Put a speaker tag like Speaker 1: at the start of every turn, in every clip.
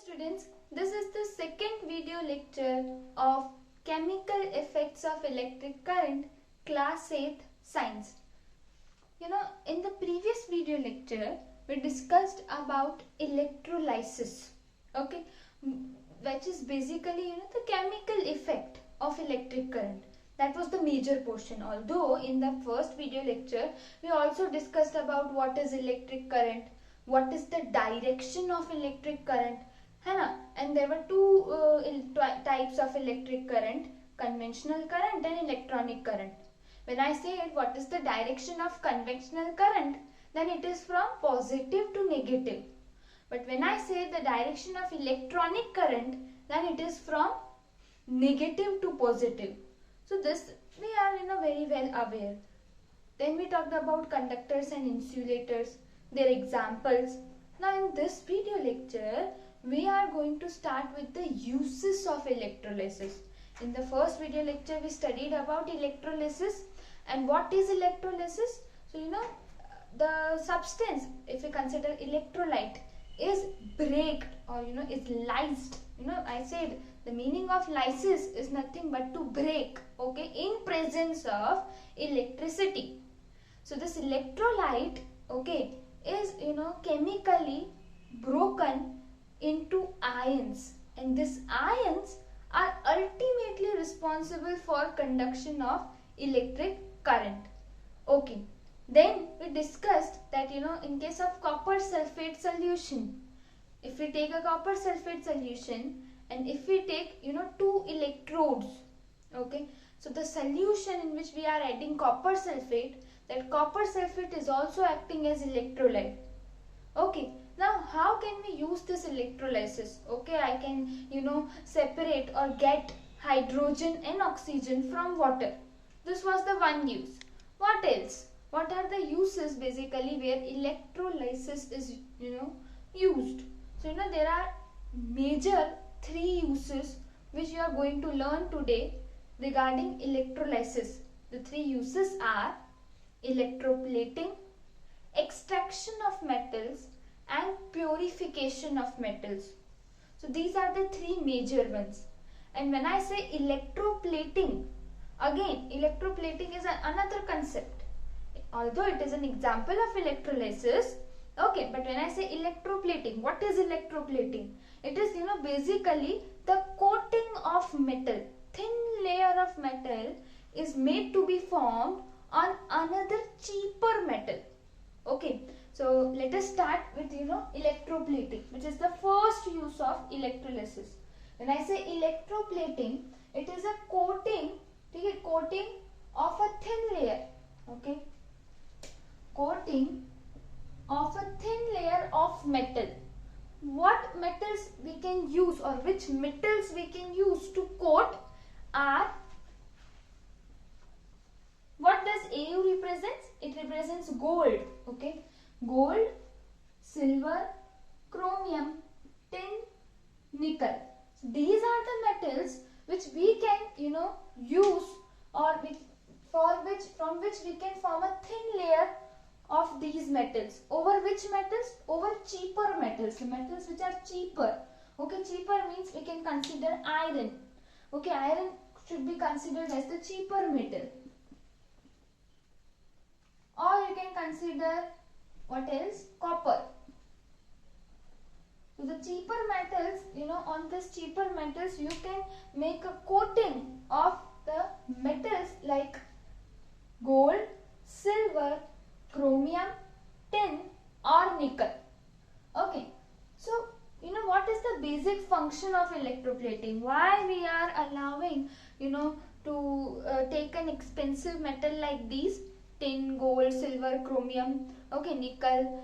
Speaker 1: students, this is the second video lecture of Chemical Effects of Electric Current, Class 8th Science. In the previous video lecture, we discussed about electrolysis, okay, which is basically, the chemical effect of electric current. That was the major portion. Although in the first video lecture, we also discussed about what is electric current, what is the direction of electric current, and there were two types of electric current, conventional current and electronic current. When I say what is the direction of conventional current, then it is from positive to negative. But when I say the direction of electronic current, then it is from negative to positive. So this we are very well aware. Then we talked about conductors and insulators, their examples. Now in this video lecture, we are going to start with the uses of electrolysis. In the first video lecture, we studied about electrolysis and what is electrolysis. So the substance, if we consider electrolyte, is braked or is lysed. I said the meaning of lysis is nothing but to break, okay, in presence of electricity. So this electrolyte, okay, is chemically broken into ions, and these ions are ultimately responsible for conduction of electric current. Okay, then we discussed that in case of copper sulfate solution, if we take a copper sulfate solution and if we take two electrodes, okay, so the solution in which we are adding copper sulfate, that copper sulfate is also acting as electrolyte. Okay, now how can we use this electrolysis? Okay, I can separate or get hydrogen and oxygen from water. This was the one use. What else? What are the uses basically where electrolysis is used? So there are major three uses which you are going to learn today regarding electrolysis. The three uses are electroplating, extraction of metals, and purification of metals. So these are the three major ones. And when I say electroplating, again electroplating is another concept. Although it is an example of electrolysis, okay, but when I say electroplating, what is electroplating? It is basically the coating of metal. Thin layer of metal is made to be formed on another cheaper metal. Okay, so let us start with electroplating, which is the first use of electrolysis. When I say electroplating, it is a coating of a thin layer. Okay, coating of a thin layer of metal. What metals we can use or which metals we can use to coat are, what does AU represents? It represents gold, okay, gold, silver, chromium, tin, nickel. So these are the metals which we can use or from which we can form a thin layer of these metals. Over which metals? Over cheaper metals, the metals which are cheaper. Okay, cheaper means we can consider iron. Okay, iron should be considered as the cheaper metal. Or you can consider what else? Copper. So the cheaper metals, on this cheaper metals you can make a coating of the metals like gold, silver, chromium, tin or nickel. Okay, so what is the basic function of electroplating? Why we are allowing to take an expensive metal like these, tin, gold, silver, chromium, okay, nickel.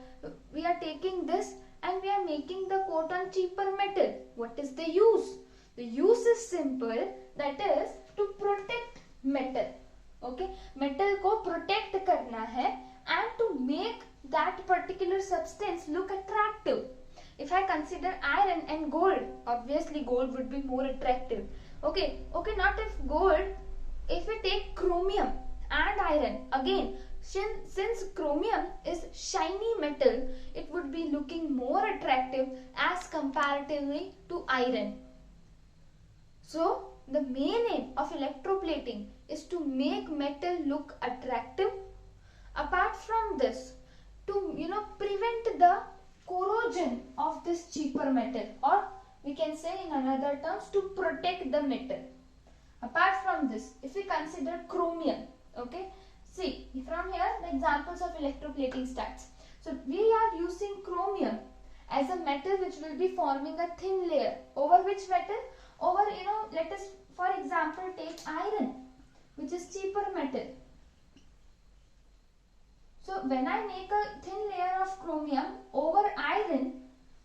Speaker 1: We are taking this and we are making the coat on cheaper metal. What is the use? The use is simple, that is to protect metal. Okay, metal ko protect karna hai and to make that particular substance look attractive. If I consider iron and gold, obviously gold would be more attractive. Okay, not if gold, if we take chromium and iron, again since chromium is shiny metal, it would be looking more attractive as comparatively to iron. So the main aim of electroplating is to make metal look attractive. Apart from this, to prevent the corrosion of this cheaper metal, or we can say in another terms, to protect the metal. Apart from this, if we consider chromium, okay, see from here the examples of electroplating starts. So we are using chromium as a metal which will be forming a thin layer over which metal? Over, let us for example take iron, which is cheaper metal. So when I make a thin layer of chromium over iron,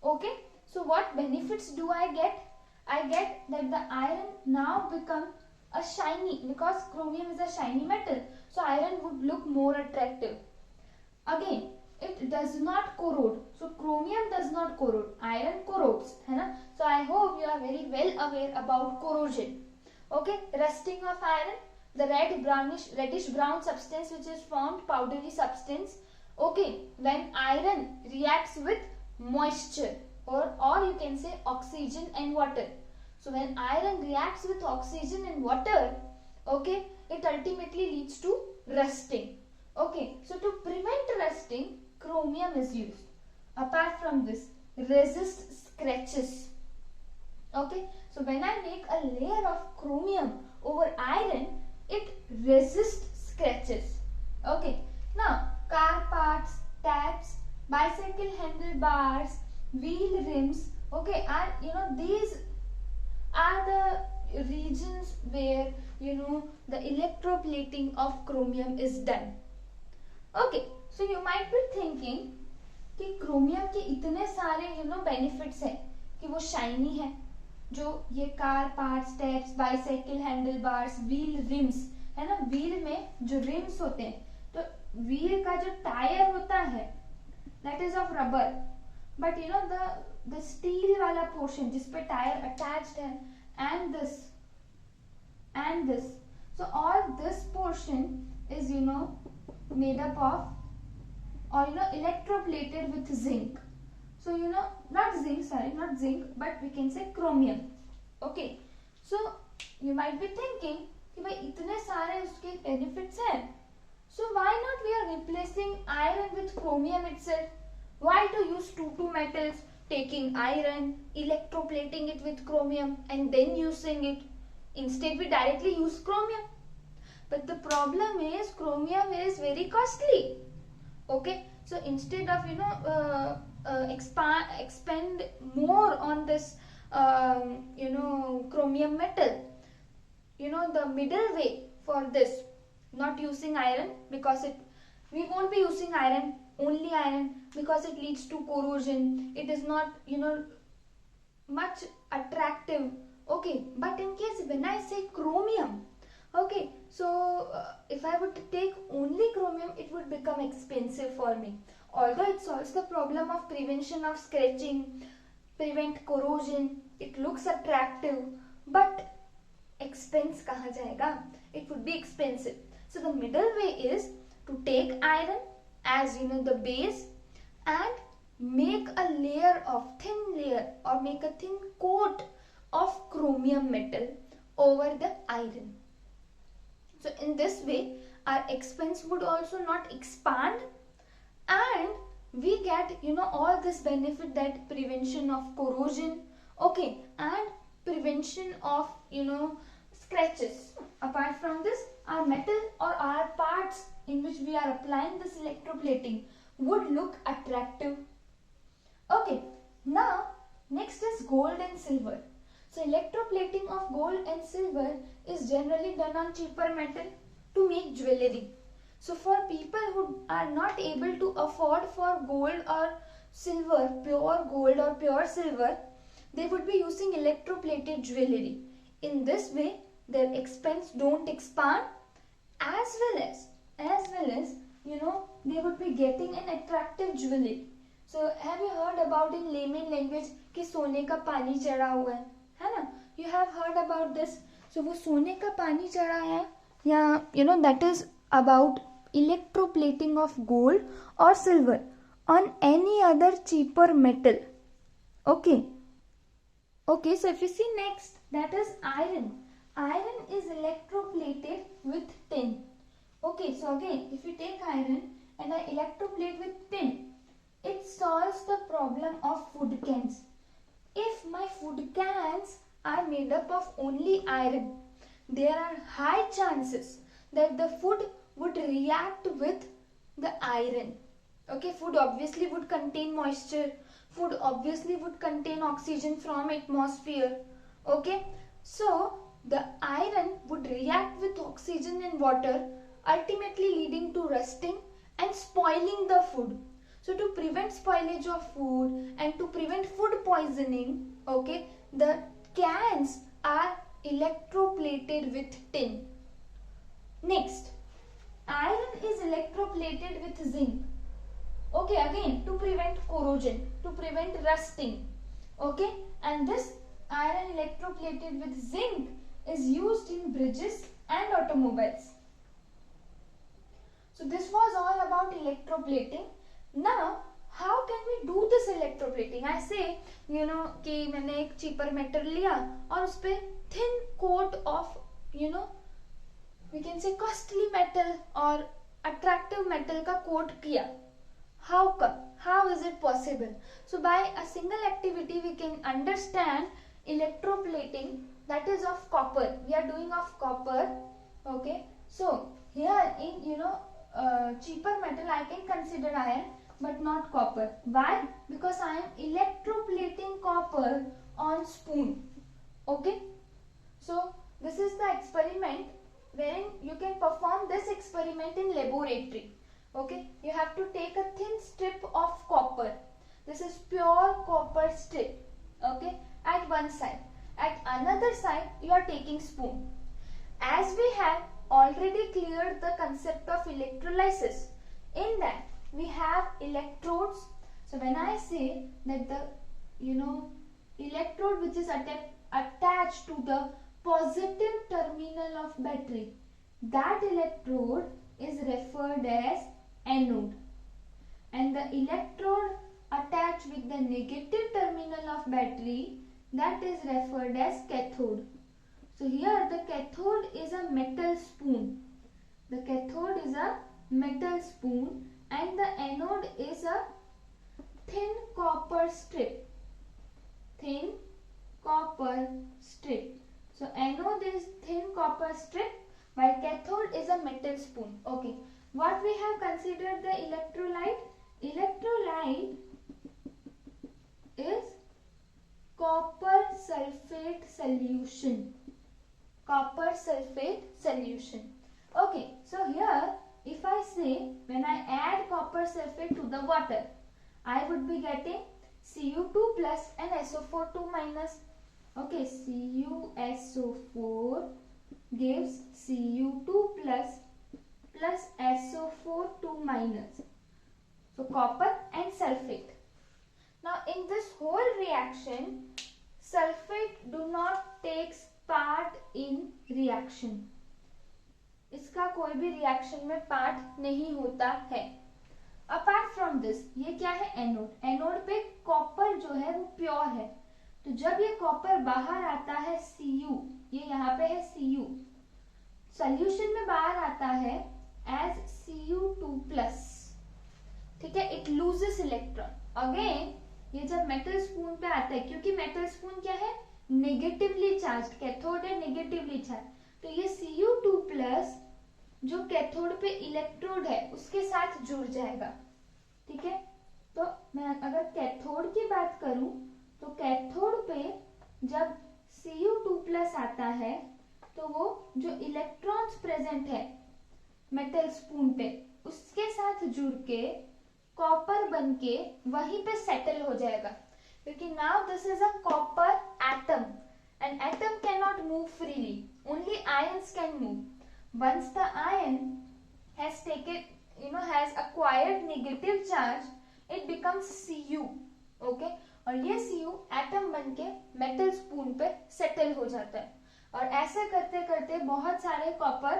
Speaker 1: okay, so what benefits do I get? I get that the iron now become a shiny, because chromium is a shiny metal, so iron would look more attractive. Again, it does not corrode. So chromium does not corrode, iron corrodes, है ना? So I hope you are very well aware about corrosion. Okay, rusting of iron, the reddish brown substance which is formed, powdery substance. Okay, when iron reacts with moisture, or you can say oxygen and water. So when iron reacts with oxygen and water, okay, it ultimately leads to rusting. Okay, so to prevent rusting, chromium is used. Apart from this, resist scratches. Okay, so when I make a layer of chromium over iron, it resists scratches. Okay, now car parts, taps, bicycle handlebars, wheel rims, okay, and these are the regions where the electroplating of chromium is done. Okay, so you might be thinking कि chromium के इतने सारे benefits हैं कि वो shiny है, जो ये car parts, taps, bicycle handle bars, wheel RIMS है ना, व्हील में जो रिम्स होते हैं, तो व्हील का जो टायर होता है that is of rubber, but the steel वाला पोर्शन जिस पे टायर अटैच्ड है, and this, so all this portion is made up of, or electroplated with zinc. So not zinc, but we can say chromium. Okay, so you might be thinking कि भाई इतने सारे उसके benefits हैं, so why not we are replacing iron with chromium itself? Why to use two metals, taking iron, electroplating it with chromium and then using it? Instead we directly use chromium. But the problem is chromium is very costly. Okay, so instead of expend more on this chromium metal, the middle way for this, not using iron, because we won't be using only iron because it leads to corrosion, it is not much attractive. Okay, but in case when I say chromium, okay, so if I would take only chromium, it would become expensive for me. Although it solves the problem of prevention of scratching, prevent corrosion, it looks attractive, but expense kahan jayega? It would be expensive. So the middle way is to take iron as the base and make a thin layer or make a thin coat of chromium metal over the iron. So in this way our expense would also not expand, and we get all this benefit, that prevention of corrosion, okay, and prevention of scratches. Apart from this, our metal or our parts in which we are applying this electroplating would look attractive. Okay, now next is gold and silver. So electroplating of gold and silver is generally done on cheaper metal to make jewelry. So for people who are not able to afford for gold or silver, pure gold or pure silver, they would be using electroplated jewelry. In this way, their expense don't expand, as well as they would be getting an attractive jewelry. So have you heard about in layman language कि सोने का पानी चढ़ा हुआ है ना? You have heard about this. So वो सोने का पानी चढ़ा है, या that is about electroplating of gold or silver on any other cheaper metal. Okay. Okay, so if you see next, that is iron. Iron is electroplated with tin. Okay, so again, if you take iron and I electroplate with tin, it solves the problem of food cans. If my food cans are made up of only iron, there are high chances that the food would react with the iron. Okay, food obviously would contain moisture. Food obviously would contain oxygen from atmosphere. Okay, so the iron would react with oxygen and water, ultimately leading to rusting and spoiling the food. So to prevent spoilage of food and to prevent food poisoning, okay, the cans are electroplated with tin. Next, iron is electroplated with zinc. Okay, again to prevent corrosion, to prevent rusting. Okay, and this iron electroplated with zinc is used in bridges and automobiles. So this was all about electroplating. Now, how can we do this electroplating? I say, कि मैंने एक cheaper metal लिया और उस पे thin coat of, we can say costly metal or attractive metal का coat किया. How come? How is it possible? So by a single activity we can understand electroplating, that is of copper. We are doing of copper. Okay. So here in cheaper metal I can consider iron but not copper. Why? Because I am electroplating copper on spoon. Okay. So this is the experiment wherein you can perform this experiment in laboratory. Okay, you have to take a thin strip of copper. This is pure copper strip. Okay, at one side. At another side, you are taking spoon. As we have already cleared the concept of electrolysis, in that we have electrodes. So when I say that the electrode which is attached to the positive terminal of battery, that electrode is referred as anode, and the electrode attached with the negative terminal of battery, that is referred as cathode. So here the cathode is a metal spoon. The cathode is a metal spoon and the anode is a thin copper strip. Thin copper strip. So anode is thin copper strip while cathode is a metal spoon. Okay. What we have considered the electrolyte? Electrolyte is copper sulfate solution. Copper sulfate solution. Okay, so here if I say when I add copper sulfate to the water, I would be getting Cu2 plus and SO4 2 minus. Okay, CuSO4 gives Cu2 plus SO4 2 minus. So copper and sulfate. Now in this whole reaction, sulfate do not takes part in reaction. इसका कोई भी reaction में part नहीं होता है. Apart from this, ये क्या है? एनोड. एनोड पे कॉपर जो है वो प्योर है, तो जब ये कॉपर बाहर आता है Cu, ये यहाँ पे है Cu, सोल्यूशन में बाहर आता है एज Cu2+. ठीक है, इट लूजेस इलेक्ट्रॉन. अगेन ये जब मेटल स्पून पे आता है, क्योंकि मेटल स्पून क्या है? Negatively charge. कैथोड है नेगेटिवली चार्ज, तो ये Cu2+ जो कैथोड पे इलेक्ट्रोड है उसके साथ जुड़ जाएगा. ठीक है, तो मैं अगर कैथोड की बात करूं तो कैथोड पे जब Cu2+ आता है तो वो जो इलेक्ट्रॉन्स प्रेजेंट है मेटल स्पून पे उसके साथ जुड़ के कॉपर बनके वहीं पे सेटल हो जाएगा. क्योंकि now this is a copper atom and atom can not move freely, only ions can move. Once the ion has has acquired negative charge, it becomes Cu. Okay, और ये Cu एटम बनके metal spoon पे settle हो जाता है. और ऐसे करते करते बहुत सारे कॉपर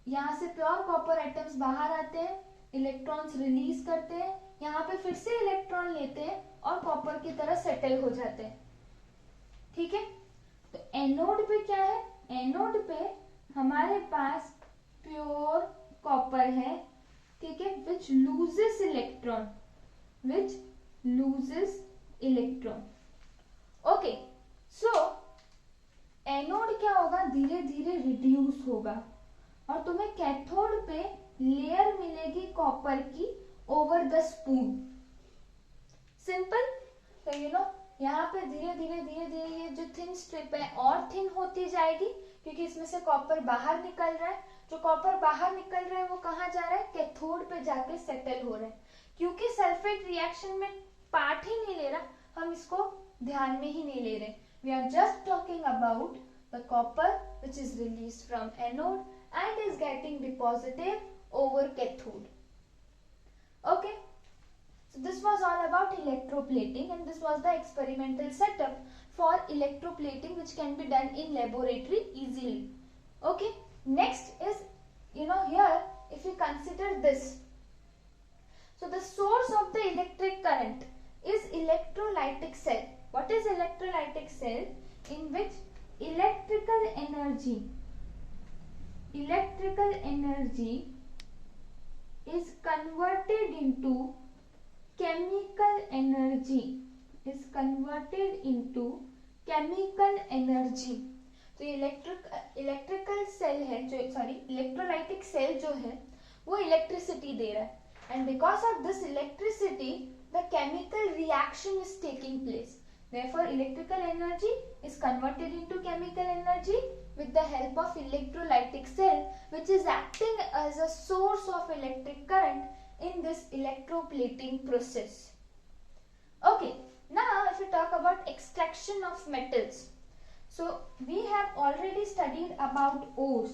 Speaker 1: यहाँ से प्योर कॉपर एटम्स बाहर आते हैं, इलेक्ट्रॉन्स रिलीज करते हैं, यहाँ पे फिर से इलेक्ट्रॉन लेते हैं और कॉपर की तरह सेटल हो जाते हैं। ठीक है, तो एनोड पे क्या है, एनोड पे हमारे पास प्योर कॉपर है, ठीक है, विच लूजेस इलेक्ट्रॉन, विच लूजेस इलेक्ट्रॉन। ओके, सो एनोड क्या होगा, धीरे धीरे रिड्यूस होगा और तुम्हें कैथोड पे लेयर मिलेगी कॉपर की ओवर द स्पून। सिंपल। तो यू नो यहाँ पे धीरे धीरे ये जो थिन स्ट्रिप है और थिन होती जाएगी, क्योंकि इसमें से कॉपर बाहर निकल रहा है। जो कॉपर बाहर निकल रहा है वो कहाँ जा रहा है, कैथोड पे जाके सेटल हो रहा है। क्योंकि सल्फेट रिएक्शन में पार्ट ही नहीं ले रहा, हम इसको ध्यान में ही नहीं ले रहे। We are just talking about the copper which is released from anode and is getting deposited over cathode. Okay, so this was all about electroplating, and this was the experimental setup for electroplating which can be done in laboratory easily. Okay, next is, here if we consider this, so the source of the electric current is electrolytic cell. What is electrolytic cell? In which electrical energy is converted into chemical energy, तो electrical cell है जो, electrolytic cell जो है वो electricity दे रहा है, and because of this electricity the chemical reaction is taking place. Therefore, electrical energy is converted into chemical energy with the help of electrolytic cell, which is acting as a source of electric current in this electroplating process. Okay, now if we talk about extraction of metals, so we have already studied about ores.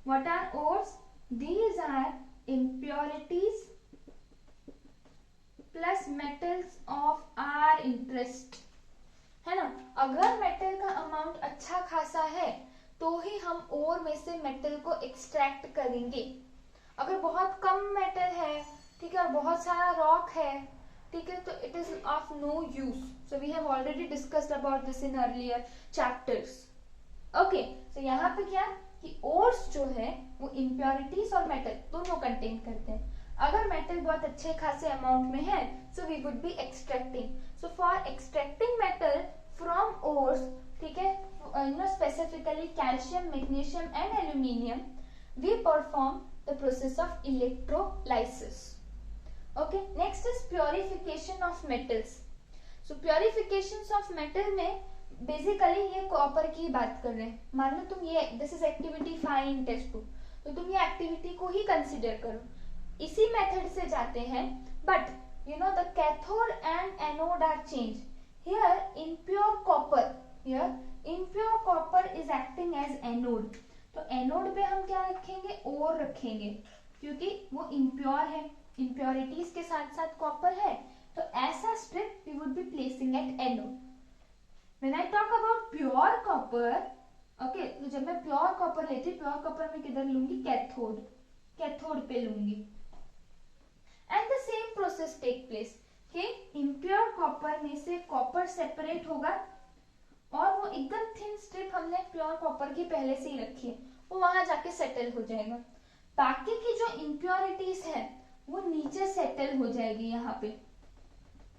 Speaker 1: What are ores? These are impurities plus metals of our interest, है ना। अगर metal का amount अच्छा खासा है तो ही हम ओर में से मेटल को एक्सट्रैक्ट करेंगे। अगर बहुत कम मेटल है, ठीक है, और बहुत सारा रॉक है, ठीक है, तो it is of no use. So we have already discussed about this in earlier chapters. Okay, तो यहाँ पे क्या कि ओर्स जो है वो इम्प्योरिटीज और मेटल दोनों कंटेन करते हैं। अगर मेटल बहुत अच्छे खासे अमाउंट में है, so we would be extracting. So for extracting metal from ores, ठीक है, specifically calcium, magnesium and aluminium, we perform the process of electrolysis. Okay, next is purification of metals. So purification of metal में basically ये copper की बात कर रहे हैं। मान लो तुम ये, this is activity 5 in test 2, तो तुम ये एक्टिविटी को ही कंसिडर करो। इसी मेथड से जाते हैं, but the cathode and anode are change. Here impure copper is acting as anode. तो एनोड पे हम क्या रखेंगे, ओर रखेंगे, क्योंकि वो इम्प्योर है, इम्प्योरिटीज के साथ साथ कॉपर है, तो ऐसा strip we would be placing at anode. When I talk about pure copper, okay, तो जब मैं प्योर कॉपर लेती, प्योर कॉपर में किधर लूंगी, कैथोड पे लूंगी। And the same process take place कि इम्प्योर कॉपर में से कॉपर सेपरेट होगा और वो एकदम थिन स्ट्रिप हमने प्योर कॉपर की पहले से ही रखी है, वो वहां जाके सेटल हो जाएगा। बाकी की जो इम्प्योरिटीज है वो नीचे सेटल हो जाएगी यहाँ पे,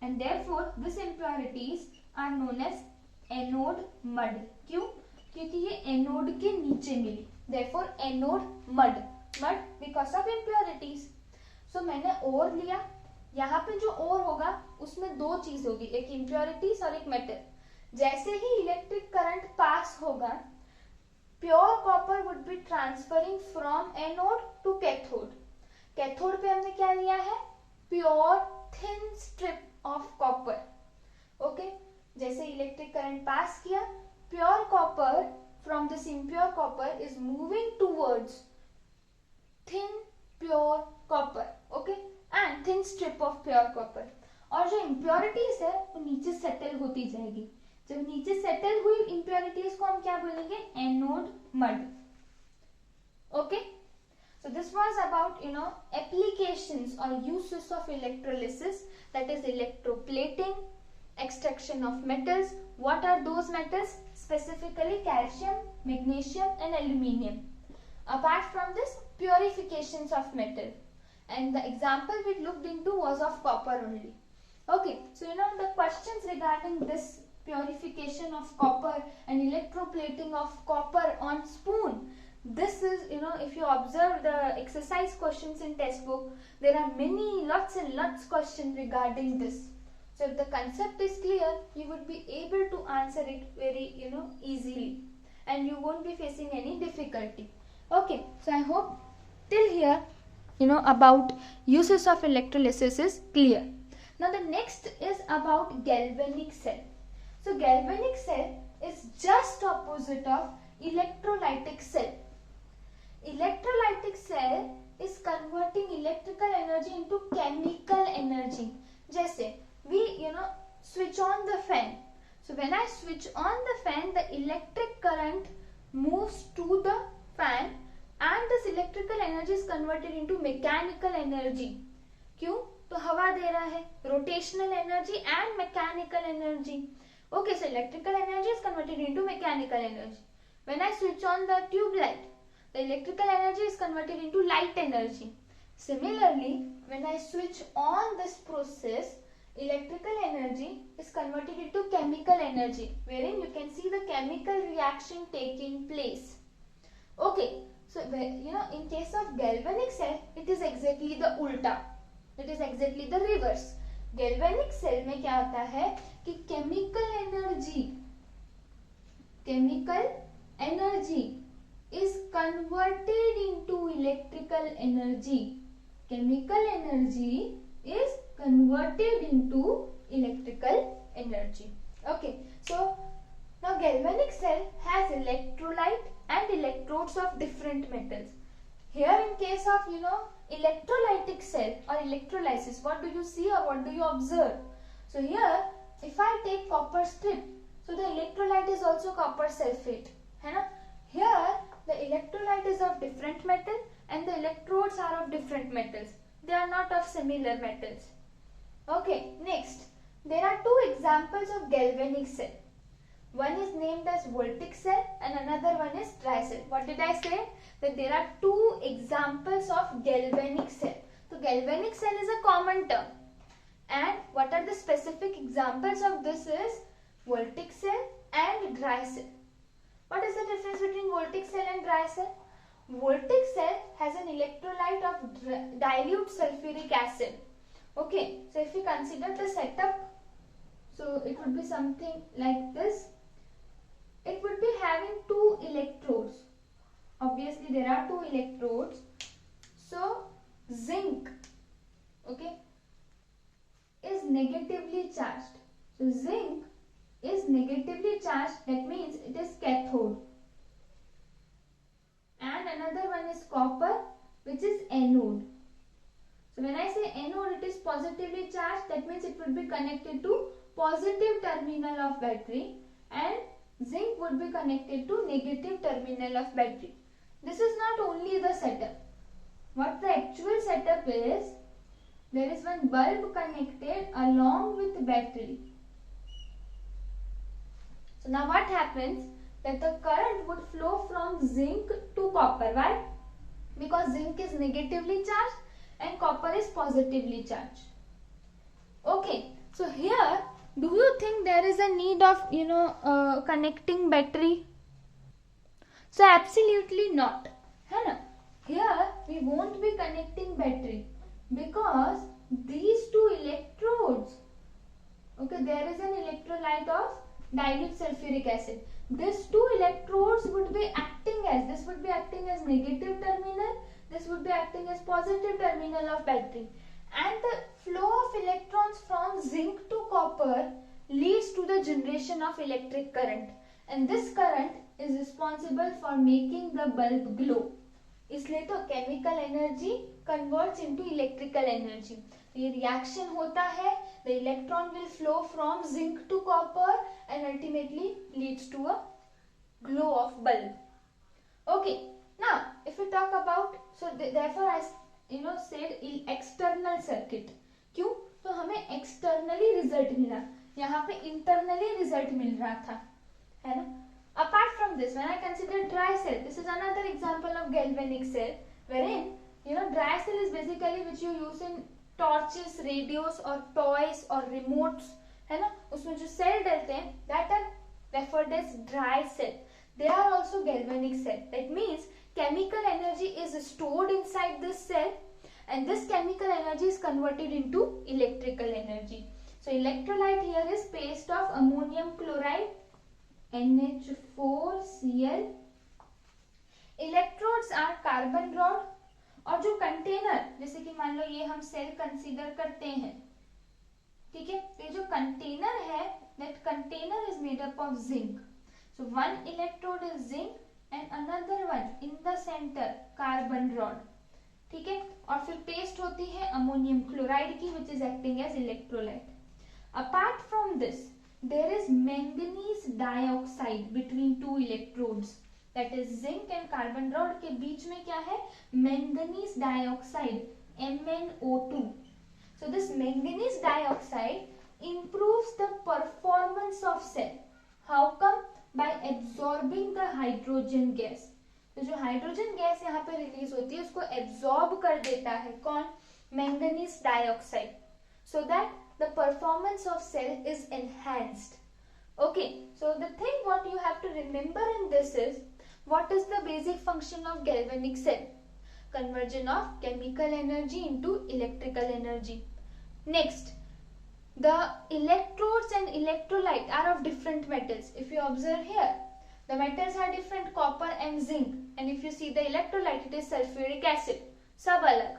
Speaker 1: and therefore this impurities are known as anode mud. क्यों? क्योंकि ये एनोड के नीचे मिली, therefore anode mud because of impurities. So मैंने ओर लिया, यहाँ पे जो ओर होगा उसमें दो चीज होगी, एक इम्प्योरिटीज और एक मेटल। जैसे ही इलेक्ट्रिक करंट पास होगा, pure copper would be transferring from anode to cathode. Cathode पे हमने क्या लिया है, pure thin strip of copper. Okay, जैसे इलेक्ट्रिक करंट पास किया, pure copper from this impure copper is moving towards thin pure copper, okay, and thin strip of pure copper. और जो impurities है वो नीचे सेटल होती जाएगी। जब नीचे सेटल हुई इम्प्योरिटीज को हम क्या बोलेंगे, anode mud. Okay, So this was about, applications or uses of electrolysis, that is electroplating, extraction of metals. What are those metals? Specifically calcium, magnesium and aluminium. Apart from this, purifications of metal. And the example we looked into was of copper only. Okay, so the questions regarding this purification of copper and electroplating of copper on spoon. This is, if you observe the exercise questions in textbook, there are lots and lots questions regarding this. So if the concept is clear, you would be able to answer it very, easily, and you won't be facing any difficulty. Okay, so I hope till here, about uses of electrolysis is clear. Now the next is about galvanic cell. So galvanic cell is just opposite of electrolytic cell. Electrolytic cell is converting electrical energy into chemical energy. जैसे we switch on the fan. So when I switch on the fan, the electric current moves to the fan and this electrical energy is converted into mechanical energy. क्यों? तो हवा दे रहा है, rotational energy and mechanical energy. Okay, so electrical energy is converted into mechanical energy. When I switch on the tube light, the electrical energy is converted into light energy. Similarly, when I switch on this process, electrical energy is converted into chemical energy, wherein you can see the chemical reaction taking place. Okay, so in case of galvanic cell, it is exactly the ulta. It is exactly the reverse. Galvanic cell में क्या होता है कि chemical energy is converted into electrical energy. Chemical energy is converted into electrical energy. Okay, so now galvanic cell has electrolyte and electrodes of different metals. Here in case of electrolytic cell or electrolysis, what do you see or what do you observe? So here if I take copper strip, so the electrolyte is also copper sulfate, है ना? Here the electrolyte is of different metal and the electrodes are of different metals. They are not of similar metals. Okay, next there are two examples of galvanic cell. One is named as voltaic cell and another one is dry cell. What did I say? That there are two examples of galvanic cell. So galvanic cell is a common term. And what are the specific examples of this is voltaic cell and dry cell. What is the difference between voltaic cell and dry cell? Voltaic cell has an electrolyte of dilute sulfuric acid. Okay, so if we consider the setup, so it would be something like this. It would be having two electrodes. Obviously there are two electrodes. So zinc, okay, is negatively charged. So zinc is negatively charged, that means it is cathode. And another one is copper, which is anode. So when I say anode, it is positively charged, that means it would be connected to positive terminal of battery, and zinc would be connected to negative terminal of battery. This is not only the setup. What the actual setup is, there is one bulb connected along with the battery. So now what happens, that the current would flow from zinc to copper. Why? Because zinc is negatively charged and copper is positively charged. Okay, so here do you think there is a need of connecting battery? So absolutely not, है ना? Here we won't be connecting battery because these two electrodes, okay, there is an electrolyte of dilute sulfuric acid. These two electrodes would be acting as, this would be acting as negative terminal, this would be acting as positive terminal of battery, and the flow of electrons from zinc to copper leads to the generation of electric current, and this current is responsible for making the bulb glow. इसलिए तो chemical energy converts into electrical energy. ये reaction होता है, the electron will flow from zinc to copper and ultimately leads to a glow of bulb. Okay, Now if we talk about, so therefore I said external circuit. क्यों? तो हमें externally result मिला, यहाँ पे internally result मिल रहा था, है ना. Apart from this, when I consider dry cell, this is another example of galvanic cell, wherein dry cell is basically which you use in torches, radios or toys or remotes, है ना. उसमें जो cell डलते हैं that are referred as dry cell. They are also galvanic cell. That means chemical energy is stored inside this cell, and this chemical energy is converted into electrical energy. So electrolyte here is paste of ammonium chloride, NH4Cl. Electrodes are carbon rod, और जो container, जैसे कि मान लो ये हम cell consider करते हैं, ठीक है. तो ये जो कंटेनर है, that container is made up of zinc. So one electrode is zinc and another one in the center carbon rod, ठीक है. और फिर पेस्ट होती है अमोनियम क्लोराइड की, which is acting as electrolyte. Apart from this, there is manganese dioxide between two electrodes. That is zinc and carbon rod के बीच में क्या है? Manganese dioxide, MnO2. So this manganese dioxide improves the performance of cell. How come? By absorbing the hydrogen gas. तो जो hydrogen gas यहाँ पे release होती है उसको एब्जॉर्ब कर देता है कौन? Manganese dioxide. So that the performance of cell is enhanced. Okay, so the thing what you have to remember in this is, what is the basic function of galvanic cell? Conversion of chemical energy into electrical energy. Next, the electrodes and electrolyte are of different metals. If you observe here, the metals are different, copper and zinc, and if you see the electrolyte, it is sulfuric acid. Sab alag.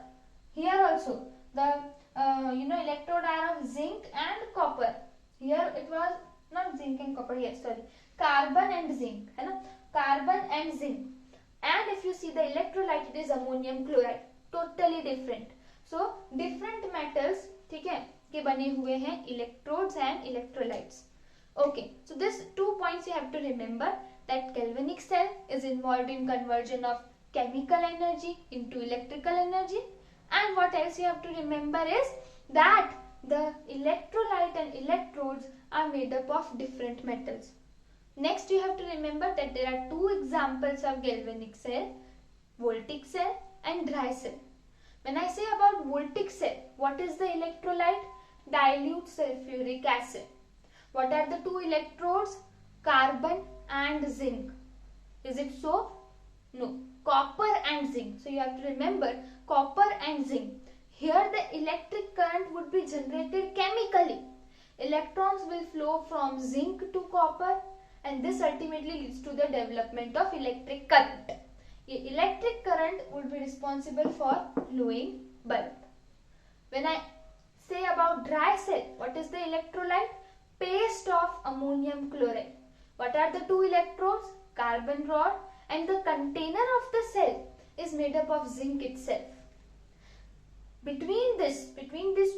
Speaker 1: Here also the electrode are of zinc and copper. Here it was not zinc and copper. Yes, sorry, carbon and zinc, है ना? Carbon and zinc. And if you see the electrolyte, it is ammonium chloride. Totally different. So different metals, ठीक है, के बने हुए हैं electrodes and electrolytes. Okay, so this 2 points you have to remember, that galvanic cell is involved in conversion of chemical energy into electrical energy, and what else you have to remember is that the electrolyte and electrodes are made up of different metals. Next you have to remember that there are two examples of galvanic cell, voltaic cell and dry cell. When I say about voltaic cell, what is the electrolyte? Dilute sulfuric acid. What are the two electrodes? Carbon and zinc. Is it so? No. Copper and zinc. So you have to remember copper and zinc. Here the electric current would be generated chemically. Electrons will flow from zinc to copper, and this ultimately leads to the development of electric current. Electric current would be responsible for glowing bulb. When I say about dry cell, what is the electrolyte? Paste of ammonium chloride. What are the two electrodes? Carbon rod, and the container of the cell is made up of zinc itself. Between these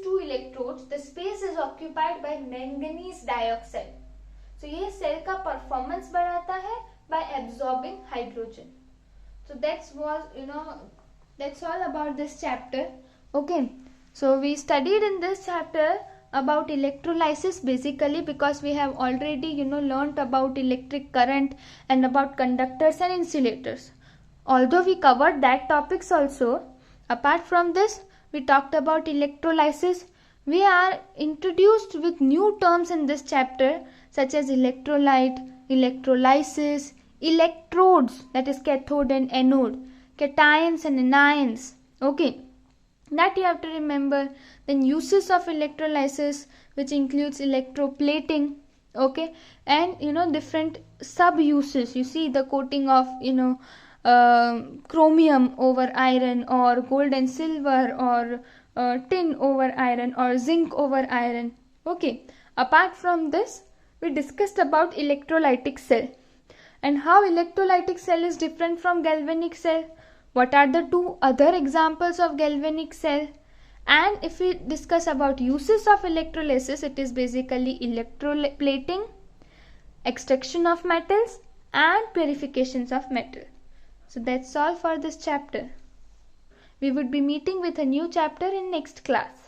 Speaker 1: two electrodes, the space is occupied by manganese dioxide. So ये cell का performance बढ़ाता है by absorbing hydrogen. So that's all about this chapter. Okay, so we studied in this chapter about electrolysis basically because we have already learnt about electric current and about conductors and insulators. Although we covered that topics also, apart from this we talked about electrolysis. We are introduced with new terms in this chapter such as electrolyte, electrolysis, electrodes, that is cathode and anode, cations and anions. Okay, that you have to remember. Then uses of electrolysis, which includes electroplating. Okay, and different sub uses. You see the coating of chromium over iron, or gold and silver, or tin over iron, or zinc over iron. Okay, apart from this we discussed about electrolytic cell and how electrolytic cell is different from galvanic cell. What are the two other examples of galvanic cell? And if we discuss about uses of electrolysis, it is basically electroplating, extraction of metals and purifications of metal. So that's all for this chapter. We would be meeting with a new chapter in next class.